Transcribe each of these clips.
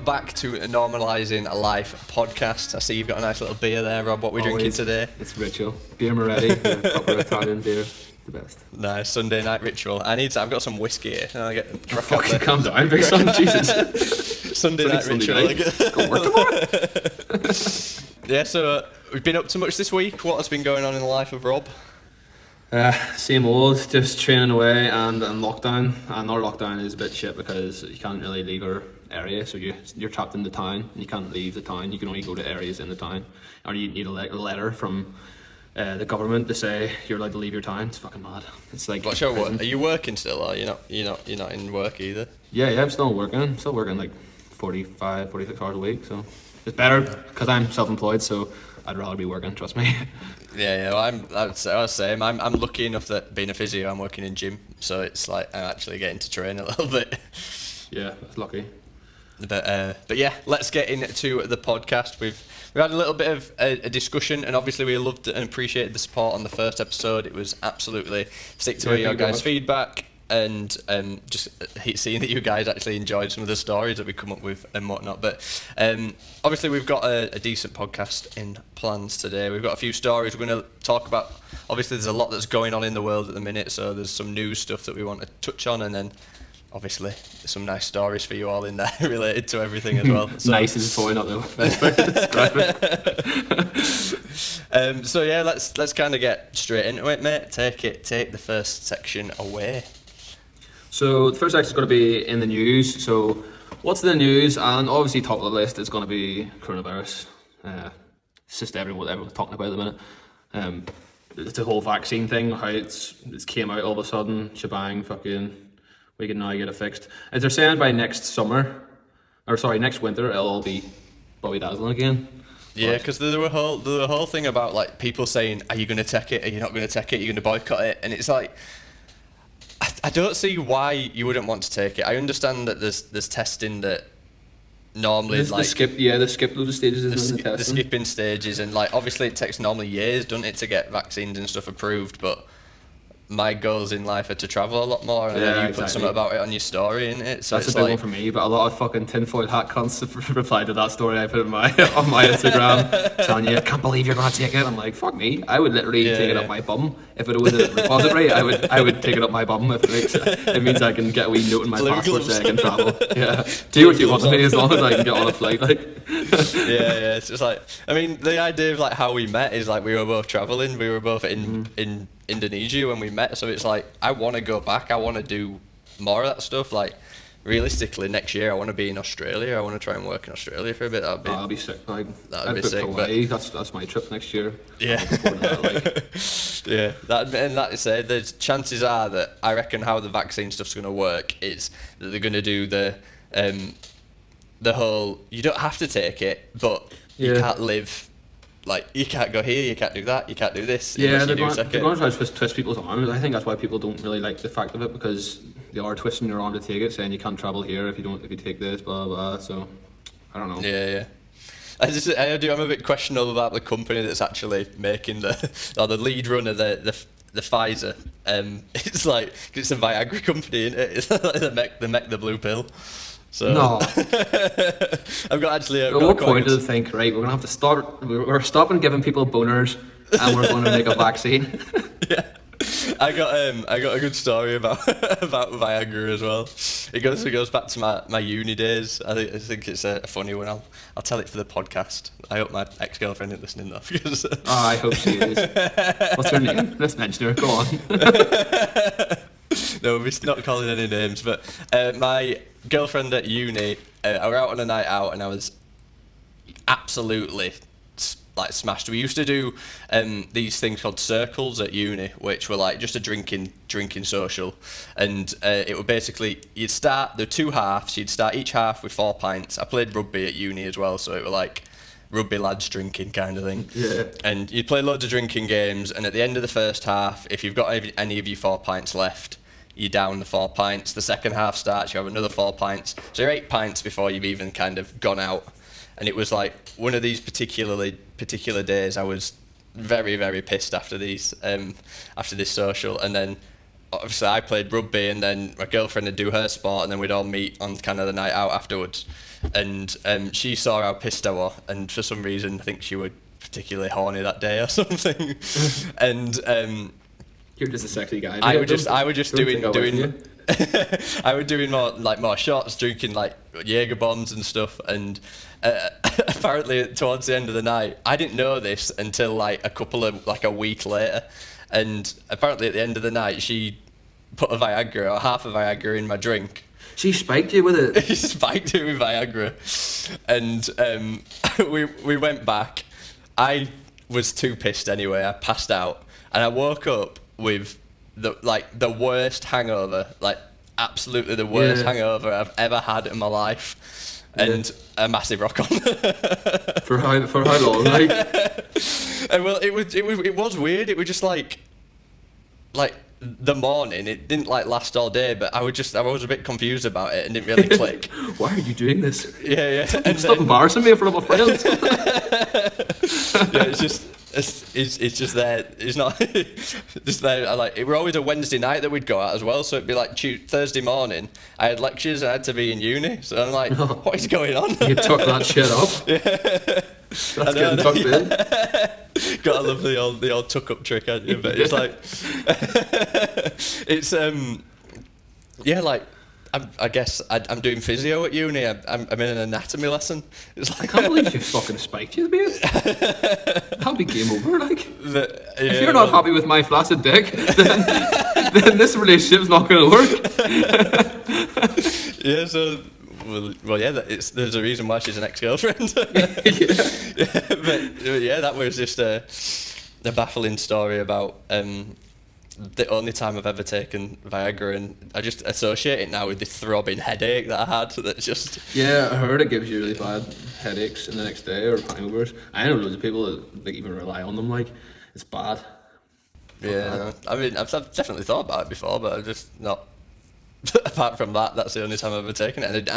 welcome back to Normalising Life Podcast. I see you've got a nice little beer there, Rob. What are we drinking today? It's Ritual. Beer Moretti, proper Italian beer. The best. Nice Sunday night ritual. I've got some whiskey here. Fucking calm down, big son. Jesus. Sunday night ritual. Go work tomorrow. Yeah, so we've been up to much this week. What has been going on in the life of Rob? Same old, just training away and lockdown. And our lockdown is a bit shit because you can't really leave our area, so you're trapped in the town. You can't leave the town. You can only go to areas in the town, or you need a letter from the government to say you're allowed to leave your town. It's fucking mad. It's like. What's your work? Are you working still, or you're not in work either? Yeah, I'm still working. I'm still working like 45, 46 hours a week. So it's better because I'm self-employed. So I'd rather be working. Trust me. Yeah. Well, I was the same. I'm lucky enough that being a physio, I'm working in gym, so it's like I'm actually getting to train a little bit. Yeah, that's lucky. But yeah, let's get into the podcast. We've had a little bit of a discussion, and obviously we loved and appreciated the support on the first episode. It was absolutely stick to your guys' feedback, and just seeing that you guys actually enjoyed some of the stories that we come up with and whatnot. But obviously we've got a decent podcast in plans today. We've got a few stories we're going to talk about. Obviously there's a lot that's going on in the world at the minute, so there's some news stuff that we want to touch on, and then obviously some nice stories for you all in there related to everything as well. So, nice is probably not the best way to describe it. So yeah, let's kind of get straight into it, mate. Take the first section away. So the first section is going to be in the news. So what's the news? And obviously top of the list is going to be coronavirus. It's just everyone's talking about at the minute. It's the whole vaccine thing, how it's came out all of a sudden, shebang, fucking. We can now get it fixed. As they're saying by next winter, it'll all be Bobby Dazzling again. Yeah, because there were a whole thing about like people saying, "Are you going to take it? Are you not going to take it? Are you going to boycott it?" And it's like, I don't see why you wouldn't want to take it. I understand that there's testing that normally the skip loads of stages in the testing. The skipping stages, and like obviously it takes normally years, doesn't it, to get vaccines and stuff approved, but my goals in life are to travel a lot more, and then you put something about it on your story, isn't it? So that's a big one for me, but a lot of fucking tinfoil hat cunts replied to that story I put on my Instagram telling you, I can't believe you're going to take it. I'm like, fuck me, I would literally take it up my bum. If it was a repository, I would take it up my bum if it means I can get a wee note in my passport saying I can travel. Yeah, do what you want to me as long as I can get on a flight. Like. Yeah, it's just like, I mean, the idea of like how we met is like we were both traveling, we were both in Indonesia when we met, so it's like I want to go back, I want to do more of that stuff. Like realistically next year I want to be in Australia, I want to try and work in Australia for a bit. That'll be sick. That'd be sick. Hawaii, that's my trip next year. Yeah. Yeah, that is said, there's chances are that I reckon how the vaccine stuff's going to work is that they're going to do the whole, you don't have to take it, but you can't live. Like, you can't go here, you can't do that, you can't do this. Yeah, they're going to try to twist people's arms. I think that's why people don't really like the fact of it, because they are twisting your arm to take it, saying you can't travel here if you take this, blah, blah, blah. So, I don't know. Yeah. I'm a bit questionable about the company that's actually making the lead runner, the Pfizer. It's like, it's a Viagra company, isn't it? It's like they make the blue pill. So no, I've got actually. At what point do they think, right? We're gonna have to start. We're stopping giving people boners, and we're going to make a vaccine. Yeah, I got a good story about Viagra as well. It goes back to my uni days. I think it's a funny one. I'll tell it for the podcast. I hope my ex-girlfriend isn't listening though. Because I hope she is. What's her name? Let's mention her. Go on. No, we're not calling any names, but my girlfriend at uni, I were out on a night out and I was absolutely like smashed. We used to do these things called circles at uni, which were like just a drinking social, and it would basically, there were two halves, you'd start each half with 4 pints. I played rugby at uni as well, so it were like rugby lads drinking kind of thing. Yeah. And you'd play loads of drinking games, and at the end of the first half, if you've got any of your 4 pints left, you're down the 4 pints. The second half starts, you have another 4 pints. So you're 8 pints before you've even kind of gone out. And it was like one of these particular days I was very, very pissed after this social. And then obviously I played rugby, and then my girlfriend would do her sport, and then we'd all meet on kind of the night out afterwards. And she saw how pissed I was, and for some reason I think she was particularly horny that day or something. And you're just a sexy guy. I was just doing I was doing more shots, drinking like Jaeger bombs and stuff, and apparently towards the end of the night, I didn't know this until like a week later, and apparently at the end of the night she put a Viagra or half a Viagra in my drink. She spiked you with it. She spiked it with Viagra, and we went back. I was too pissed anyway. I passed out, and I woke up with the worst hangover, like absolutely the worst hangover I've ever had in my life, and a massive rock on. For how long? Like, and well, it was weird. It was just like the morning. It didn't like last all day, but I was a bit confused about it and didn't really click. Why are you doing this? Yeah. Stop embarrassing me in front of my friends. Yeah, it's just there. It's not just there. It were always a Wednesday night that we'd go out as well, so it'd be like Thursday morning. I had lectures. I had to be in uni, so I'm like, what is going on? You took that shit up. Yeah. That's getting tucked in. Gotta love the old tuck up trick, hadn't you? But it's like it's like. I guess I'm doing physio at uni. I'm in an anatomy lesson. It's like, I can't believe you fucking spiked you, mate. That'll be game over, like. If you're not happy with my flaccid dick, then this relationship's not going to work. Yeah, so... Well, yeah, there's a reason why she's an ex-girlfriend. But yeah, that was just a baffling story about... the only time I've ever taken Viagra, and I just associate it now with the throbbing headache that I had. That's just... Yeah, I heard it gives you really bad headaches in the next day or hangovers. I know loads of people that even rely on them. Like, it's bad. Yeah, I mean, I've definitely thought about it before, but I've just not. Apart from that, that's the only time I've ever taken it. And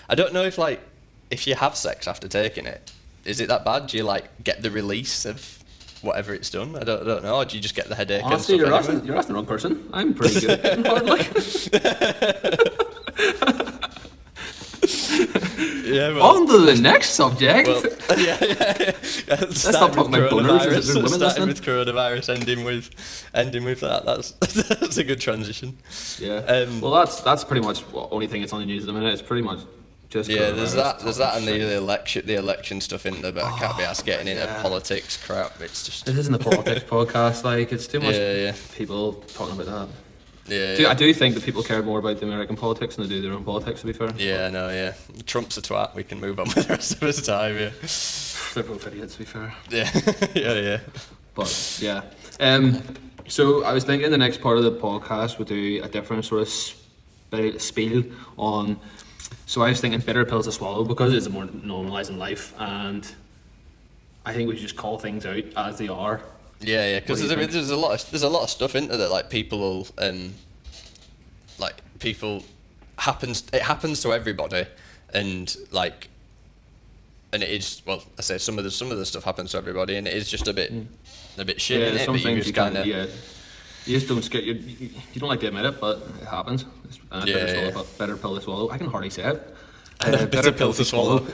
I don't know if you have sex after taking it, is it that bad? Do you get the release of whatever it's done? I don't know. Or do you just get the headache? Honestly, you're asking the wrong person. I'm pretty good at getting hard, Yeah, on to the next subject. Well, yeah. Let's not talk about boners. Starting with coronavirus, ending with that. That's a good transition. Yeah. Well, that's pretty much the only thing that's on the news at the minute. It's pretty much just there's that and the election stuff in there, but I can't be asked getting into politics crap. It's just this isn't a politics podcast. It's too much people talking about that. Yeah, I do think that people care more about the American politics than they do their own politics, to be fair. Yeah, no, yeah. Trump's a twat. We can move on with the rest of his time, yeah. They're both idiots, to be fair. Yeah, yeah. But, yeah. So, I was thinking the next part of the podcast would do a different sort of spiel on... So, I was thinking bitter pills to swallow, because it's more normalising life, and I think we should just call things out as they are. Yeah, because there's a lot of stuff into that. People will, it happens to everybody, and and it is, well, I say some of the stuff happens to everybody, and it is just a bit shit. Yeah, isn't it? some But things you kind of you just don't scare you don't like to admit it, but it happens. Better pill to swallow. I can hardly say it. Bitter pill to swallow.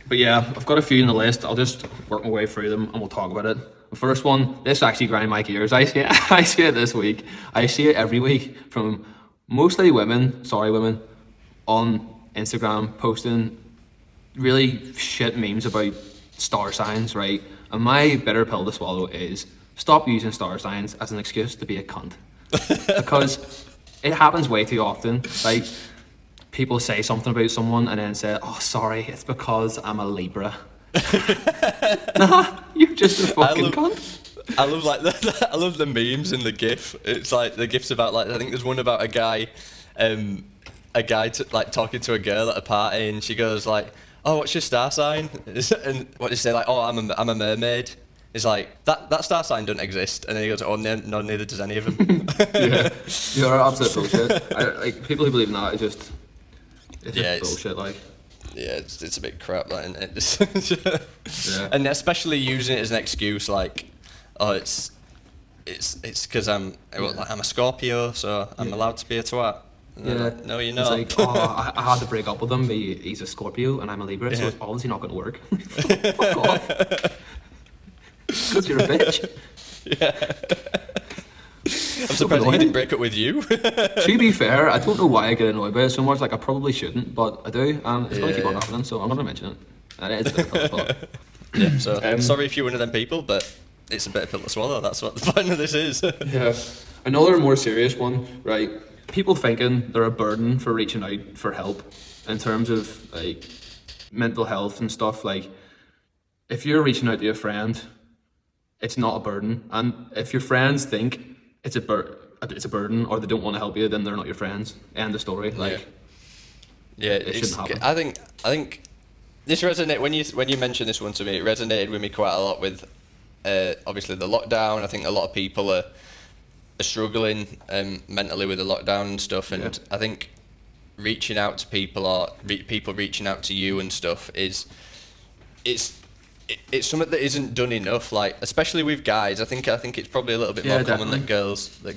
But yeah, I've got a few in the list. I'll just work my way through them and we'll talk about it. The first one, this actually grind my gears. I see it this week. I see it every week from mostly women on Instagram posting really shit memes about star signs, right? And my bitter pill to swallow is stop using star signs as an excuse to be a cunt. Because it happens way too often. People say something about someone and then say, "Oh, sorry, it's because I'm a Libra." Nah, you're just a fucking cunt. I love I love the memes and the GIF. It's the GIFs about I think there's one about a guy talking to a girl at a party, and she goes "Oh, what's your star sign?" And what they say "Oh, I'm a mermaid." It's that star sign doesn't exist, and then he goes, "Oh, no, neither does any of them." Yeah, you're absolute bullshit. People who believe in that is just. It's just bullshit, Yeah, it's a bit crap, isn't it? And especially using it as an excuse, oh, it's it's because I'm a Scorpio, so I'm allowed to be a twat. Yeah. No, you're not. It's like, I had to break up with him. He's a Scorpio and I'm a Libra, so it's obviously not going to work. Fuck off. Because you're a bitch. Yeah. I'm surprised he didn't break up with you. To be fair, I don't know why I get annoyed by it so much. Like, I probably shouldn't, but I do, and it's going to keep on happening, so I'm going to mention it. And it is difficult, but... Yeah, so sorry if you're one of them people, but it's a bit of pill to swallow. That's what the point of this is. Yeah. Another more serious one, right? People thinking they're a burden for reaching out for help in terms of, like, mental health and stuff. Like, if you're reaching out to a friend, it's not a burden. And if your friends think it's a burden or they don't want to help you, then they're not your friends. End of story. Like, it shouldn't happen. I think this resonated when you mentioned this one to me. It resonated with me quite a lot with obviously the lockdown. I think a lot of people are struggling mentally with the lockdown and stuff, and I think reaching out to people or people reaching out to you and stuff it's something that isn't done enough, like especially with guys. I think it's probably a little bit more common that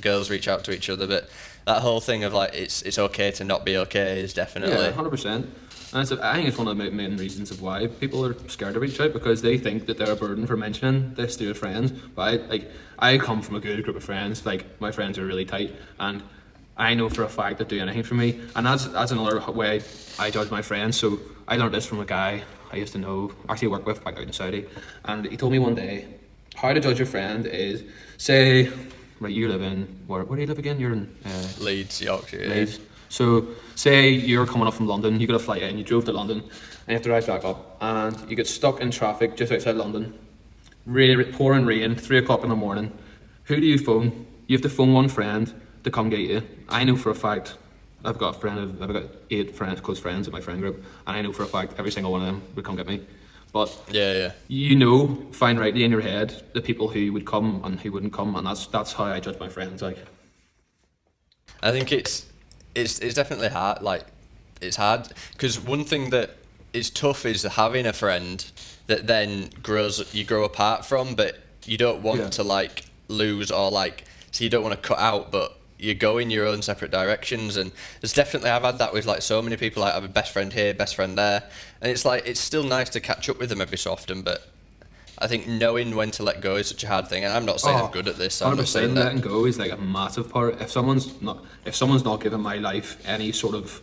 girls reach out to each other, but that whole thing of like it's okay to not be okay is definitely 100%. And I think it's one of the main reasons of why people are scared to reach out, because they think that they're a burden for mentioning this to their friends. But I come from a good group of friends. Like, my friends are really tight, and I know for a fact they'd do anything for me. And that's another way I judge my friends. So I learned this from a guy I used to know, actually work with back out in Saudi, and he told me one day how to judge your friend is, say, right, you live in where do you live again? You're in Leeds, Yorkshire. Leeds. So say you're coming up from London, you got a flight in, you drove to London, and you have to ride back up, and you get stuck in traffic just outside London, pouring rain, 3 o'clock in the morning. Who do you phone? You have to phone one friend to come get you. I know for a fact, I've got 8 close friends in my friend group, and I know for a fact every single one of them would come get me. But you know, find rightly in your head the people who would come and who wouldn't come, and that's how I judge my friends. Like, I think it's definitely hard. Like, it's hard because one thing that is tough is having a friend that then you grow apart from, but you don't want to like lose or like, so you don't want to cut out, but you go in your own separate directions. And there's definitely, I've had that with like so many people. Like, I have a best friend here, best friend there, and it's like it's still nice to catch up with them every so often, but I think knowing when to let go is such a hard thing. And I'm not saying I'm good at this. I'm not saying letting go is like a massive part. If someone's not giving my life any sort of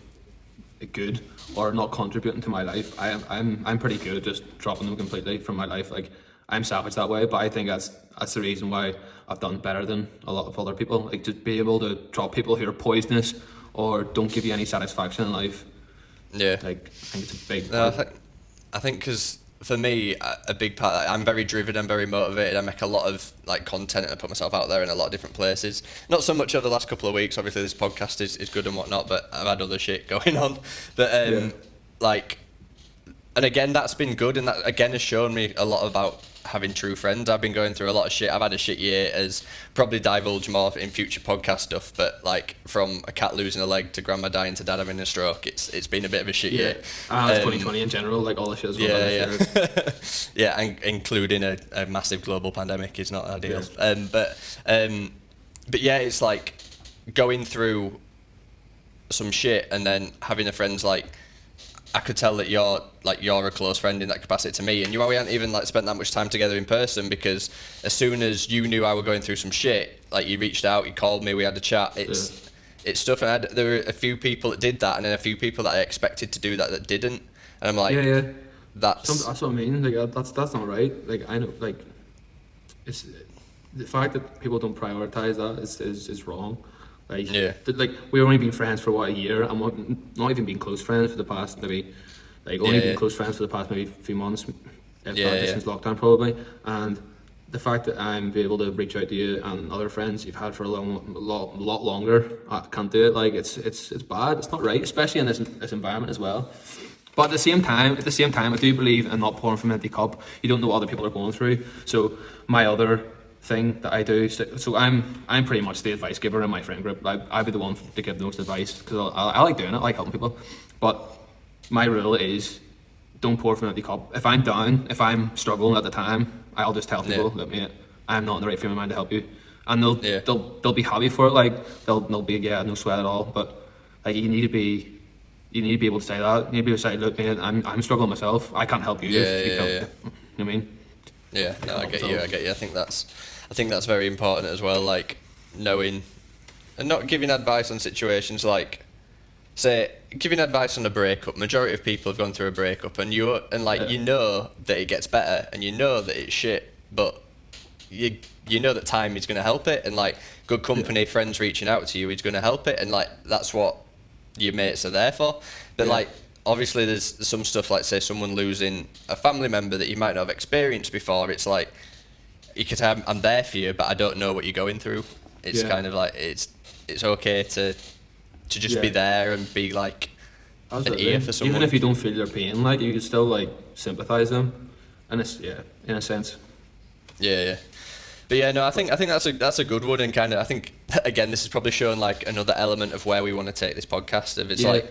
good or not contributing to my life, I'm pretty good at just dropping them completely from my life. Like, I'm savage that way, but I think that's the reason why I've done better than a lot of other people. Like, to be able to drop people who are poisonous or don't give you any satisfaction in life. Yeah. Like, I think it's a big part. I think because for me, a big part, I'm very driven, I'm very motivated, I make a lot of like content and I put myself out there in a lot of different places. Not so much over the last couple of weeks, obviously this podcast is good and whatnot, but I've had other shit going on. But like, and again, that's been good, and that again has shown me a lot about having true friends. I've been going through a lot of shit. I've had a shit year, as probably divulge more in future podcast stuff, but like from a cat losing a leg to grandma dying to dad having a stroke, it's been a bit of a shit year. And 2020 in general, like all the shit's going on. Yeah, and including a massive global pandemic is not ideal. But yeah, it's like going through some shit and then having a friend's like, I could tell that you're a close friend in that capacity to me, and we hadn't even like spent that much time together in person, because as soon as you knew I were going through some shit, like you reached out, you called me, we had a chat. It's stuff, and there were a few people that did that, and then a few people that I expected to do that didn't, and I'm like, that's what I mean. Like, that's not right. Like, I know, like, it's the fact that people don't prioritize that is wrong. Like, like, we've only been friends for a year, and we're not even been close friends for the past maybe, like, been close friends for the past maybe few months, since lockdown probably. And the fact that I'm able to reach out to you and other friends you've had for a lot longer, I can't do it. Like, it's bad. It's not right, especially in this environment as well. But at the same time, I do believe in not pouring from an empty cup. You don't know what other people are going through. So my other thing that I do, so I'm pretty much the advice giver in my friend group. I'd be the one to give the most advice, because I like doing it, I like helping people. But my rule is, don't pour from an empty cup. If I'm down, if I'm struggling at the time, I'll just tell people, look, mate, I'm not in the right frame of mind to help you. and they'll be happy for it. Like they'll be no sweat at all. But like you need to be able to say that. You need to be able to say, look, man, I'm struggling myself. I can't help you. if you can't. You know what I mean? Yeah, no, I get you. I think that's very important as well. Like knowing and not giving advice on situations like, say, giving advice on a breakup. Majority of people have gone through a breakup, and you know that it gets better, and you know that it's shit, but you know that time is going to help it, and like good company, friends reaching out to you is going to help it, and like that's what your mates are there for. But like obviously there's some stuff like, say, someone losing a family member that you might not have experienced before. It's like you could have, I'm there for you, but I don't know what you're going through. It's kind of like it's okay to just be there and be like an ear for someone. Even if you don't feel their pain, like you can still like sympathise them, and it's in a sense. Yeah. But yeah, no, I think that's a good one, and kind of I think again this is probably showing like another element of where we want to take this podcast. Of it's like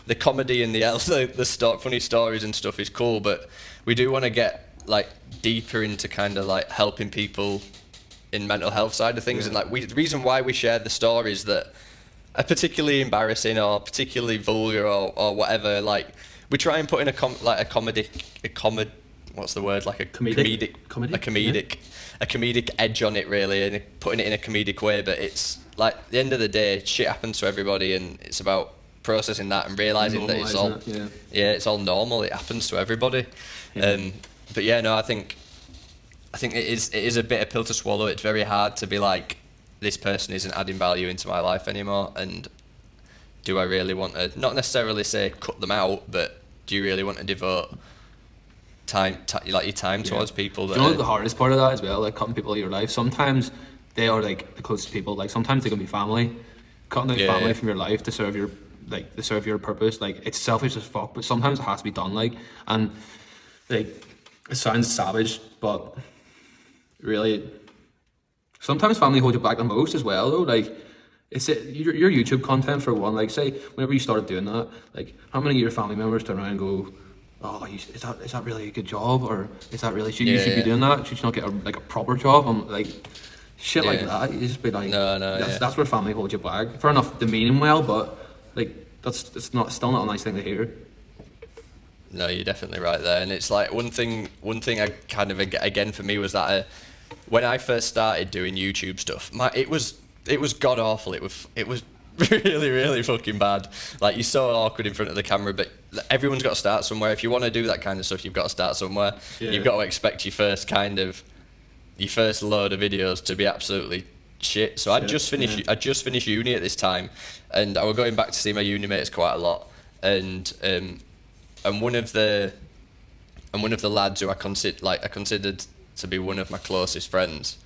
the comedy and the funny stories and stuff is cool, but we do want to get like deeper into kind of like helping people in mental health side of things, and like the reason why we share the stories that are particularly embarrassing or particularly vulgar or whatever, like we try and put in a comedic edge on it, really, and putting it in a comedic way. But it's like at the end of the day, shit happens to everybody, and it's about processing that and realizing that it's all normal. It happens to everybody. But yeah, no, I think it is a bitter pill to swallow. It's very hard to be like, this person isn't adding value into my life anymore, and do I really want to, not necessarily say cut them out, but do you really want to devote your time towards people? Do you know the hardest part of that as well, like cutting people out of your life? Sometimes they are like the closest people. Like sometimes they can be family. Cutting out family from your life to serve your purpose, like it's selfish as fuck, but sometimes it has to be done. Like, and like it sounds savage, but really sometimes family holds you back the most as well, though. Like it's your YouTube content for one. Like say whenever you started doing that, like how many of your family members turn around and go, oh, is that really a good job, or is that really you should be doing that? Should you not get a proper job? Like shit like that. You just be like, that's where family holds you back. Fair enough, they mean well, but like it's still not a nice thing to hear. No, you're definitely right there, and it's like one thing I kind of, again for me, was that when I first started doing YouTube stuff, it was god awful. It was really, really fucking bad. Like, you're so awkward in front of the camera, but everyone's got to start somewhere. If you want to do that kind of stuff, you've got to start somewhere. You've got to expect your first load of videos to be absolutely shit. So I just finished uni at this time, and I was going back to see my uni mates quite a lot, and one of the lads who I considered to be one of my closest friends,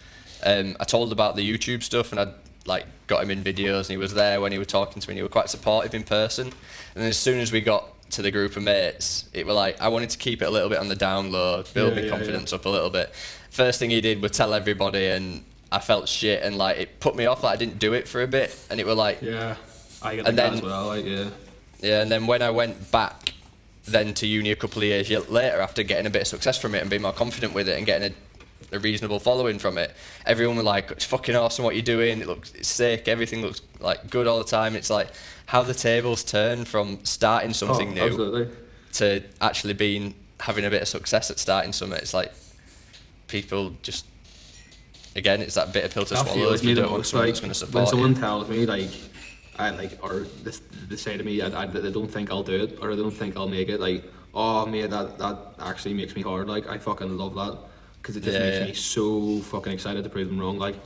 I told about the YouTube stuff, and I'd like got him in videos, and he was there when he was talking to me, and he was quite supportive in person. And then as soon as we got to the group of mates, it was like I wanted to keep it a little bit on the down low, build my confidence up a little bit. First thing he did was tell everybody, and I felt shit, and like it put me off. Like I didn't do it for a bit, and it was like I get that as well. Like and then when I went back then to uni a couple of years later, after getting a bit of success from it and being more confident with it and getting a reasonable following from it, everyone was like, it's fucking awesome what you're doing, it's sick, everything looks like good all the time. It's like how the tables turn from starting something new to actually having a bit of success at starting something. It's like people just, again, it's that bitter pill to swallow if you don't want someone that's going to support you. When someone tells me or they say to me that they don't think I'll do it, or they don't think I'll make it, like, oh mate, that actually makes me hard. Like I fucking love that, because it just makes me so fucking excited to prove them wrong. Like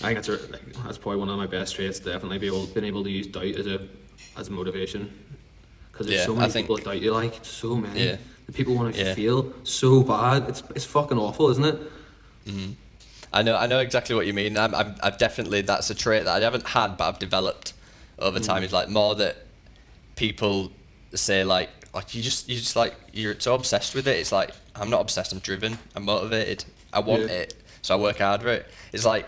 I think that's probably one of my best traits. Definitely being able to use doubt as a motivation, because there's so many people that doubt you. Like so many. The people want to feel so bad. It's fucking awful, isn't it? Mm-hmm. I know exactly what you mean. I've definitely, that's a trait that I haven't had, but I've developed over time. Is like more that people say like you're so obsessed with it. It's like, I'm not obsessed, I'm driven, I'm motivated, I want it, so I work hard for it. It's like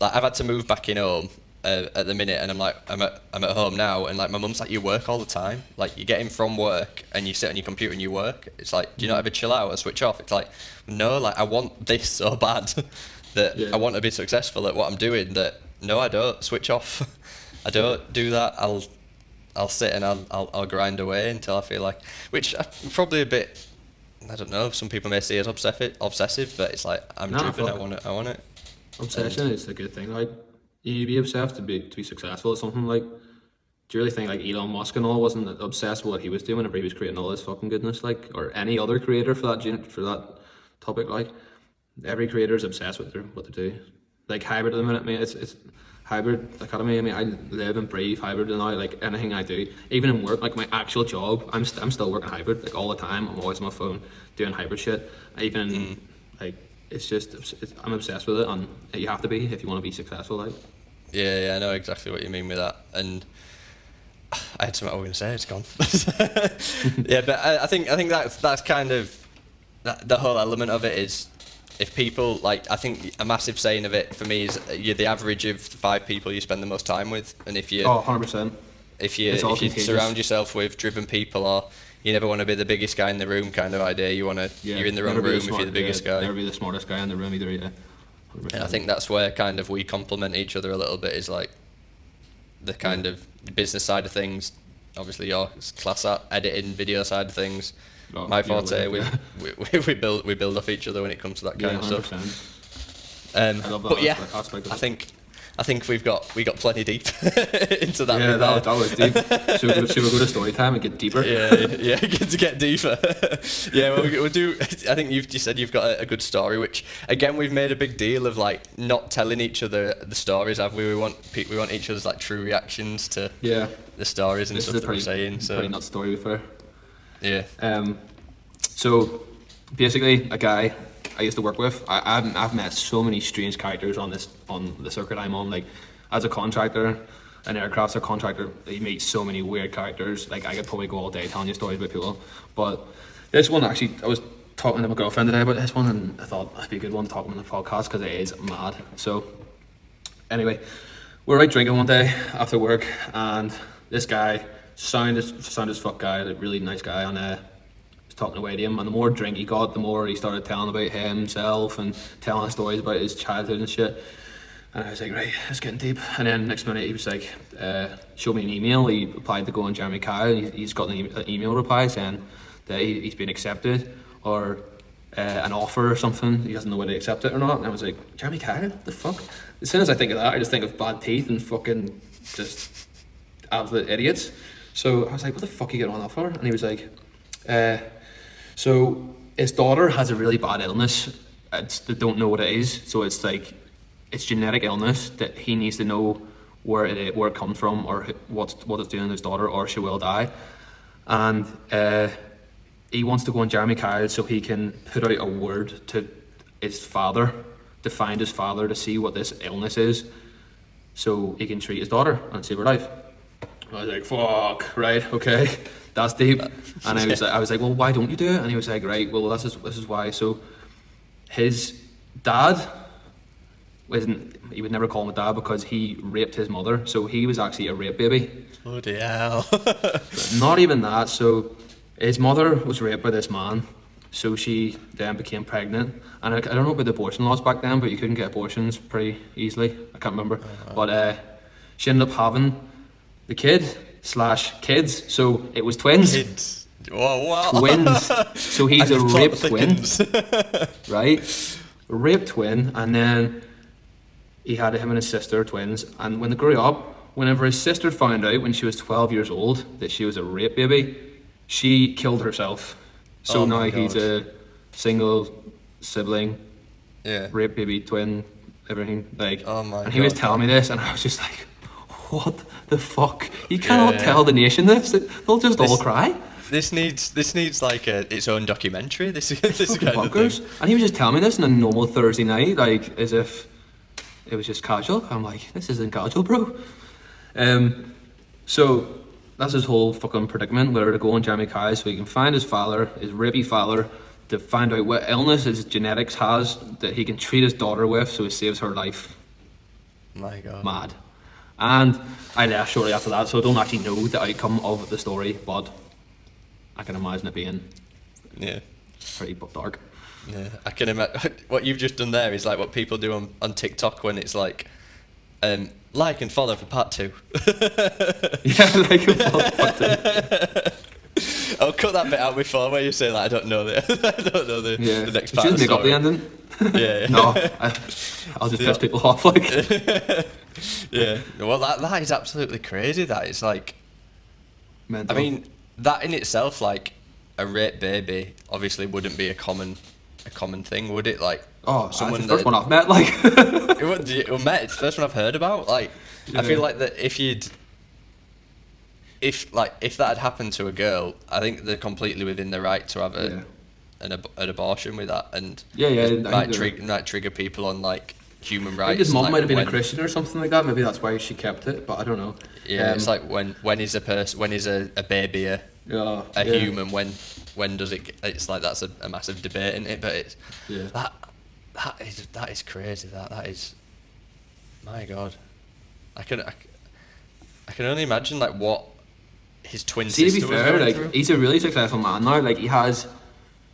I've had to move back in home at the minute, and I'm at home now, and like my mum's like, you work all the time, like you get in from work and you sit on your computer and you work. It's like, do you not ever chill out or switch off? It's like, no, like I want this so bad. that Yeah. I want to be successful at what I'm doing. That no, I don't switch off. I don't do that. I'll sit and I'll grind away until I feel like, which I'm probably a bit, I don't know. Some people may see as obsessive, but it's like I'm driven. I want it. Obsession is a good thing. Like, you be obsessed to be successful at something. Like, do you really think like Elon Musk and all wasn't obsessed with what he was doing whenever he was creating all this fucking goodness? Like, or any other creator for that topic? Like, every creator is obsessed with what they do. Like hybrid at the minute, mate. It's hybrid academy. I mean, I live and breathe hybrid now. Like anything I do, even in work, like my actual job, I'm still working hybrid. Like all the time, I'm always on my phone doing hybrid shit. Even like I'm obsessed with it, and you have to be if you want to be successful. Like. Yeah, I know exactly what you mean with that, and I had something I was going to say. It's gone. Yeah, but I think that's kind of the whole element of it is. If people, like, I think a massive saying of it for me is you're the average of 5 people you spend the most time with, and if you 100%. If you surround yourself with driven people, or you never want to be the biggest guy in the room kind of idea, you're in the wrong room if you're the biggest guy. Never be the smartest guy in the room either. Yeah. 100%. And I think that's where kind of we complement each other a little bit, is like the kind of business side of things. Obviously, your class at editing, video side of things. My forte, we build off each other when it comes to that kind of 100%. stuff. I love that But yeah, aspect of it. I think we got plenty deep into that. Yeah, that was deep. Should we go to story time and get deeper? Yeah, good to get deeper. Yeah, well, we'll do. I think you said you've got a good story, which again we've made a big deal of, like, not telling each other the stories, have we? We want each other's like true reactions to the stories and stuff that we're saying. So pretty nuts story, to be fair. Yeah. So basically, a guy I used to work with, I've met so many strange characters on the circuit I'm on. Like, as a contractor, an aircraft contractor, you meet so many weird characters. Like, I could probably go all day telling you stories about people. But this one, actually, I was talking to my girlfriend today about this one, and I thought it'd be a good one to talk about on the podcast because it is mad. So anyway, we were out drinking one day after work, and this guy, sound as fuck guy, a really nice guy, and was talking away to him, and the more drink he got, the more he started telling about himself and telling stories about his childhood and shit. And I was like, right, it's getting deep. And then next minute he was like, show me an email. He applied to go on Jeremy Kyle, and he's got an email reply saying that he's been accepted, or an offer or something. He doesn't know whether to accept it or not. And I was like, Jeremy Kyle, the fuck? As soon as I think of that, I just think of bad teeth and fucking just absolute idiots. So I was like, what the fuck are you getting on that for? And he was like, so his daughter has a really bad illness. They don't know what it is. So it's like, it's genetic illness that he needs to know where it comes from, or what it's doing to his daughter, or she will die. And he wants to go on Jeremy Kyle so he can put out a word to his father, to find his father, to see what this illness is, so he can treat his daughter and save her life. I was like, fuck, right, okay, that's deep. And I was like, well, why don't you do it? And he was like, right, well, this is why. So his dad he would never call him a dad because he raped his mother, so he was actually a rape baby. Bloody hell. Not even that. So his mother was raped by this man, so she then became pregnant. And I don't know about the abortion laws back then, but you couldn't get abortions pretty easily. I can't remember. But she ended up having the kid/kids, so it was twins. Kids. Whoa, wow. Twins. So he's a rape twin, right? A rape twin, and then he had him and his sister, twins. And when they grew up, whenever his sister found out when she was 12 years old that she was a rape baby, she killed herself. So now he's a single sibling, rape baby, twin, everything. Like, and he was telling me this, and I was just like, what the fuck? You cannot tell the nation this. They'll just all cry. This needs like its own documentary. This kind of thing. And he was just telling me this on a normal Thursday night, like as if it was just casual. I'm like, this isn't casual, bro. So that's his whole fucking predicament, whether to go on Jeremy Kyle so he can find his father, his rapey father, to find out what illness his genetics has that he can treat his daughter with so he saves her life. My God. Mad. And I left shortly after that, so I don't actually know the outcome of the story, but I can imagine it being pretty dark. Yeah, I can imagine what you've just done there is like what people do on TikTok when it's like, like and follow for part 2. Yeah, like and follow for part 2. I'll cut that bit out before where you say like I don't know the next part. Just make up the ending. Yeah. No, I'll just piss people off like. Yeah. Well, that is absolutely crazy. That is like. Mental. I mean, that in itself, like a rape baby, obviously wouldn't be a common thing, would it? Like, someone it's the first one I've met. Like, it's the first one I've heard about. Like, yeah. I feel like that if that had happened to a girl, I think they're completely within their right to have an abortion with that, and it might trigger people on like human rights. I think his mum like might have been a Christian or something like that. Maybe that's why she kept it, but I don't know. Yeah, it's like when is a baby a human? When does it? It's like that's a massive debate, isn't it? But it's that is crazy. That is, my God, I can only imagine like what his twin sister to be was fair, going like through. he's a really successful man now. Like he has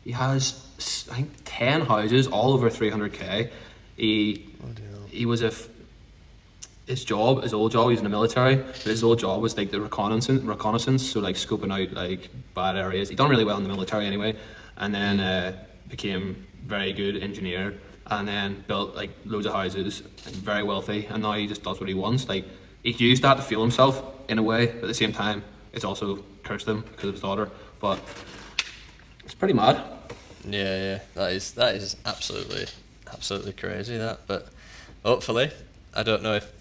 I think 10 houses, all over 300k. He was his old job, he was in the military, but his old job was like the reconnaissance, so like scoping out like bad areas. He done really well in the military anyway, and then became very good engineer, and then built like loads of houses, and very wealthy, and now he just does what he wants. Like he used that to fuel himself in a way, but at the same time it's also cursed him because of his daughter. But it's pretty mad. Yeah, that is absolutely crazy. That, but hopefully, I don't know if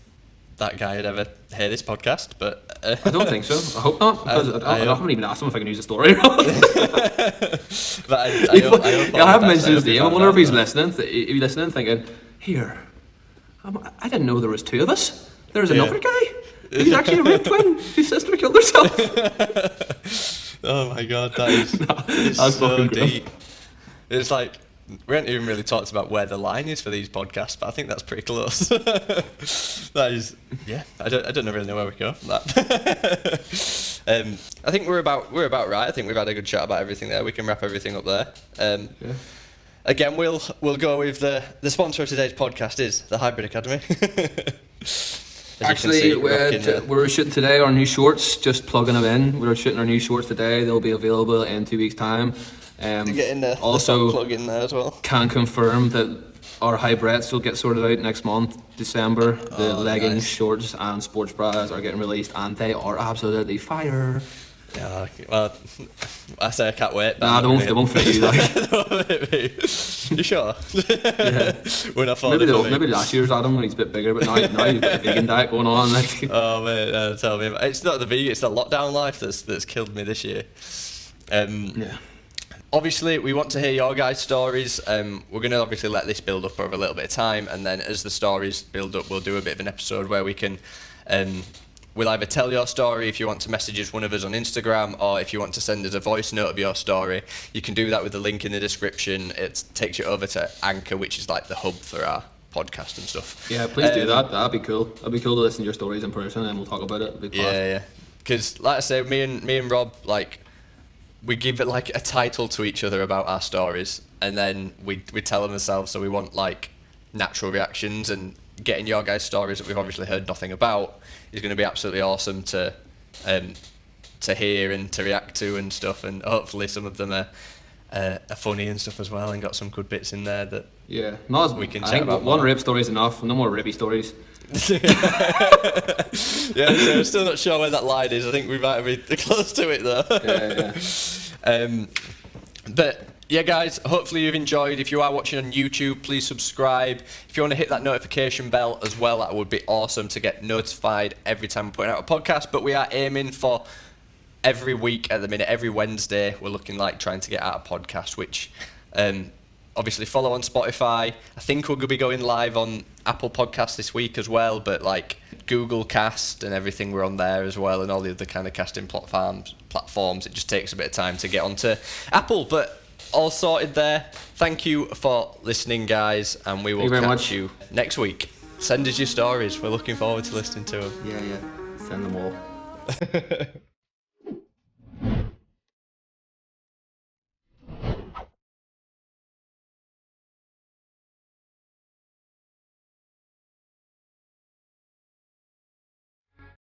that guy would ever hear this podcast, but I don't think so. I hope not, because I haven't even asked him if I can use the story. But I haven't mentioned his name. I wonder if he's listening. He's listening, thinking, "Here, I didn't know there was 2 of us. There's another guy. He's actually a rape twin. His sister killed herself." Oh my God, that's so deep. It's like we haven't even really talked about where the line is for these podcasts, but I think that's pretty close. That is, yeah. I don't really know where we go from that. I think we're about right. I think we've had a good chat about everything there. We can wrap everything up there. Again, we'll go with the sponsor of today's podcast is the Hybrid Academy. Actually, we're shooting today our new shorts. Just plugging them in. We're shooting our new shorts today. They'll be available in 2 weeks' time. Also, plug in there as well. Can confirm that our hybrids will get sorted out next month, December. The leggings, shorts, and sports bras are getting released, and they are absolutely fire. Yeah, well, I say I can't wait. Nah, they won't fit you. Like. You sure? Yeah. We're not falling maybe last year's Adam when he's a bit bigger, but now you've got a vegan diet going on. Like. Oh man, tell me, it's not the vegan, it's the lockdown life that's killed me this year. Yeah. Obviously, we want to hear your guys' stories. We're going to obviously let this build up over a little bit of time, and then as the stories build up, we'll do a bit of an episode where we can, we'll either tell your story if you want to message us, one of us on Instagram, or if you want to send us a voice note of your story, you can do that with the link in the description. It takes you over to Anchor, which is like the hub for our podcast and stuff. Yeah, please do that. That'd be cool. It'd be cool to listen to your stories in person, and we'll talk about it. Yeah. Because, like I say, me and Rob, like, we give it like a title to each other about our stories, and then we tell them ourselves. So we want like natural reactions, and getting your guys' stories that we've obviously heard nothing about is going to be absolutely awesome to hear and to react to and stuff. And hopefully some of them are funny and stuff as well, and got some good bits in there that we can chat about. One rape story is enough. No more rapey stories. Yeah, so I'm still not sure where that line is. I think we might be close to it though. Yeah. But yeah, guys, hopefully you've enjoyed. If you are watching on YouTube, please subscribe. If you want to hit that notification bell as well, that would be awesome to get notified every time we're putting out a podcast. But we are aiming for every week at the minute, every Wednesday. We're looking like trying to get out a podcast, which obviously follow on Spotify. I think we're going to be going live on Apple Podcasts this week as well, but like Google Cast and everything, we're on there as well, and all the other kind of casting platforms. It just takes a bit of time to get onto Apple, but all sorted there. Thank you for listening, guys, and we will catch you next week. Send us your stories. We're looking forward to listening to them. Yeah. Send them all.